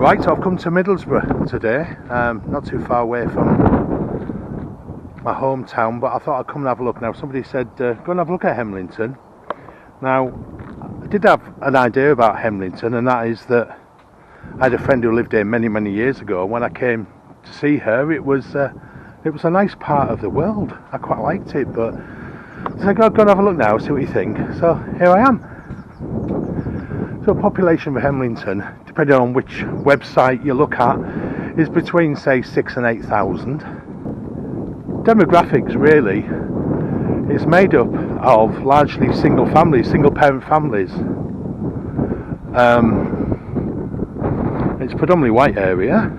Right, so I've come to Middlesbrough today, not too far away from my hometown, but I thought I'd come and have a look. Now somebody said go and have a look at Hemlington. Now I did have an idea about Hemlington, and that is that I had a friend who lived here many years ago. When I came to see her, it was a nice part of the world. I quite liked it, but I said go and have a look now, see what you think. So here I am. So population of Hemlington, depending on which website you look at, is between say 6,000 and 8,000. Demographics really is made up of largely single parent families. It's predominantly white area.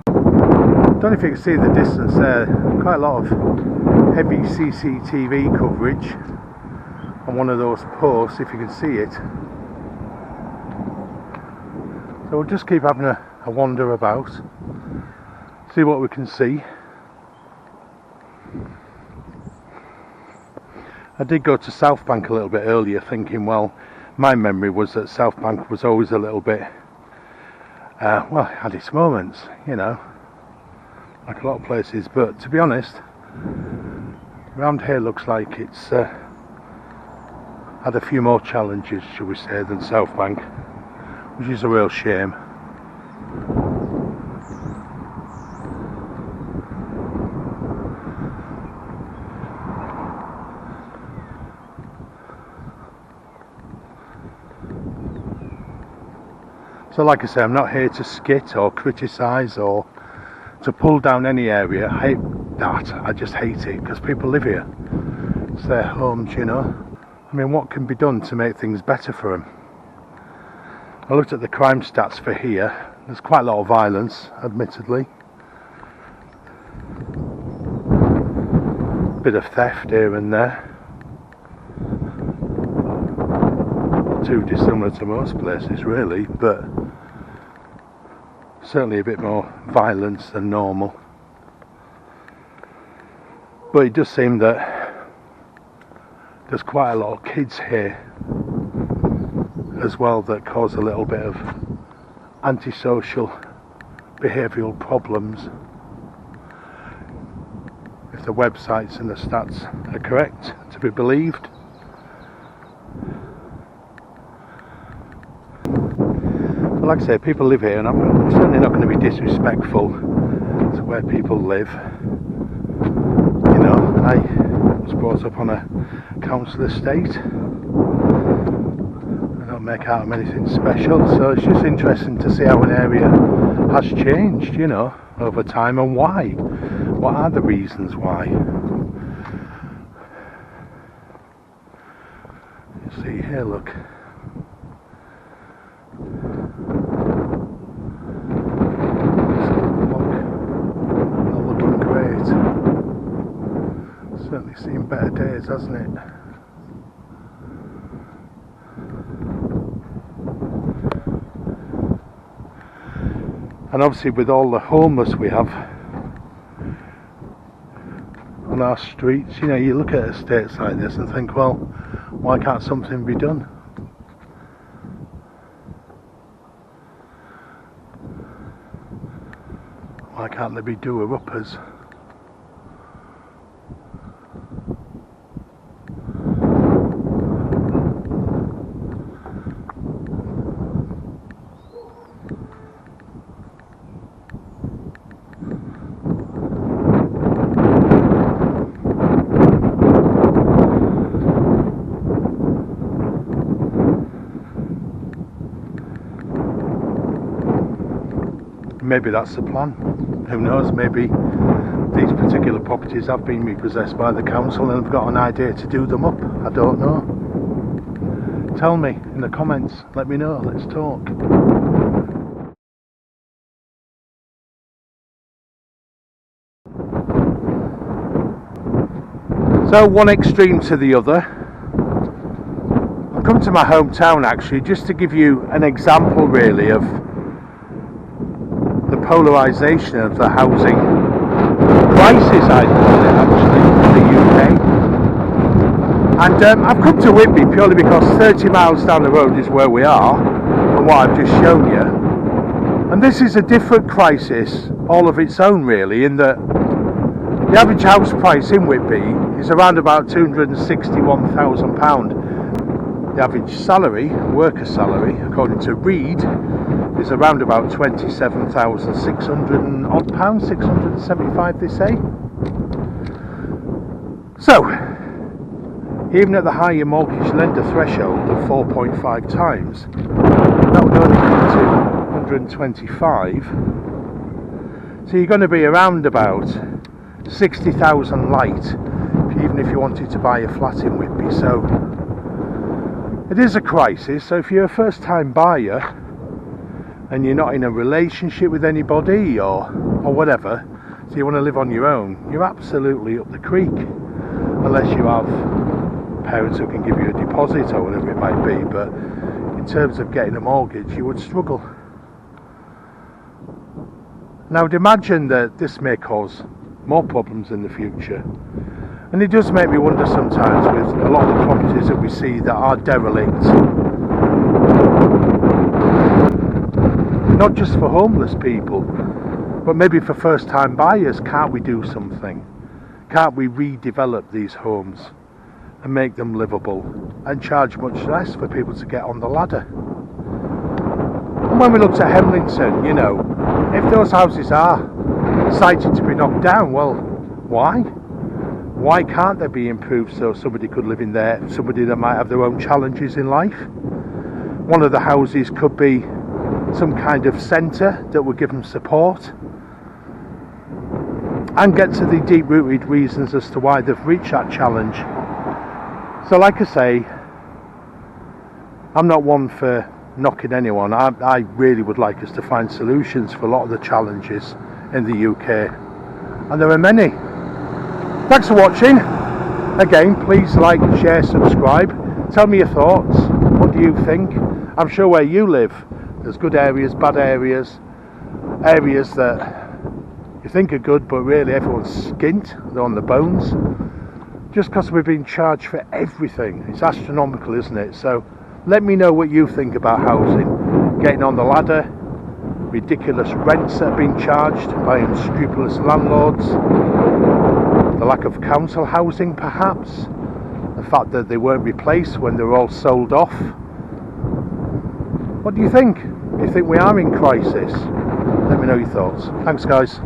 Don't know if you can see the distance there, quite a lot of heavy CCTV coverage on one of those posts, if you can see it. So we'll just keep having a wander about, see what we can see. I did go to South Bank a little bit earlier thinking, well, my memory was that South Bank was always a little bit, well, it had its moments, you know, like a lot of places, but to be honest, around here looks like it's had a few more challenges, shall we say, than South Bank, which is a real shame. So like I say, I'm not here to skit or criticise or to pull down any area. I hate that. I just hate it because people live here. It's their homes, you know. I mean, what can be done to make things better for them? I looked at the crime stats for here. There's quite a lot of violence, admittedly. Bit of theft here and there. Not too dissimilar to most places really, but certainly a bit more violence than normal. But it does seem that there's quite a lot of kids here as well that cause a little bit of antisocial behavioural problems, if the websites and the stats are correct to be believed. But like I say, people live here, and I'm certainly not going to be disrespectful to where people live. You know, I was brought up on a council estate. Make out of anything special, so it's just interesting to see how an area has changed, you know, over time, and why. What are the reasons why? You see here, look. Not looking great. Certainly seen better days, hasn't it? And obviously with all the homeless we have on our streets, you know, you look at estates like this and think, well, why can't something be done? Why can't there be doer-uppers? Maybe that's the plan. Who knows, maybe these particular properties have been repossessed by the council and have got an idea to do them up. I don't know. Tell me in the comments, let me know, let's talk. So one extreme to the other. I've come to my hometown actually just to give you an example really of the polarisation of the housing crisis, I'd call it actually, in the UK. And I've come to Whitby purely because 30 miles down the road is where we are, from what I've just shown you. And this is a different crisis all of its own, really, in that the average house price in Whitby is around about £261,000. The average salary, worker salary, according to Reed, is around about £27,600 odd pounds, 675 they say. So, even at the higher mortgage lender threshold of 4.5 times, that would only come to 125. So you're going to be around about 60,000 light, even if you wanted to buy a flat in Whitby. So it is a crisis. So if you're a first-time buyer and you're not in a relationship with anybody or whatever, so you want to live on your own, you're absolutely up the creek, unless you have parents who can give you a deposit or whatever it might be. But in terms of getting a mortgage, you would struggle. Now, I would imagine that this may cause more problems in the future, and it does make me wonder sometimes with a lot of the properties that we see that are derelict, not just for homeless people, but maybe for first-time buyers. Can't we do something? Can't we redevelop these homes and make them livable and charge much less for people to get on the ladder? And when we looked at Hemlington, you know, if those houses are cited to be knocked down, well, why? Why can't they be improved so somebody could live in there, somebody that might have their own challenges in life? One of the houses could be some kind of centre that would give them support and get to the deep-rooted reasons as to why they've reached that challenge. So like I say, I'm not one for knocking anyone. I really would like us to find solutions for a lot of the challenges in the UK, and there are many. Thanks for watching. Again, please like, share, subscribe. Tell me your thoughts. What do you think? I'm sure where you live there's good areas, bad areas, areas that you think are good but really everyone's skint, they're on the bones, just because we've been charged for everything. It's astronomical, isn't it? So let me know what you think about housing, getting on the ladder, ridiculous rents that are being charged by unscrupulous landlords, the lack of council housing perhaps, the fact that they weren't replaced when they were all sold off. What do you think? Do you think we are in crisis? Let me know your thoughts. Thanks guys.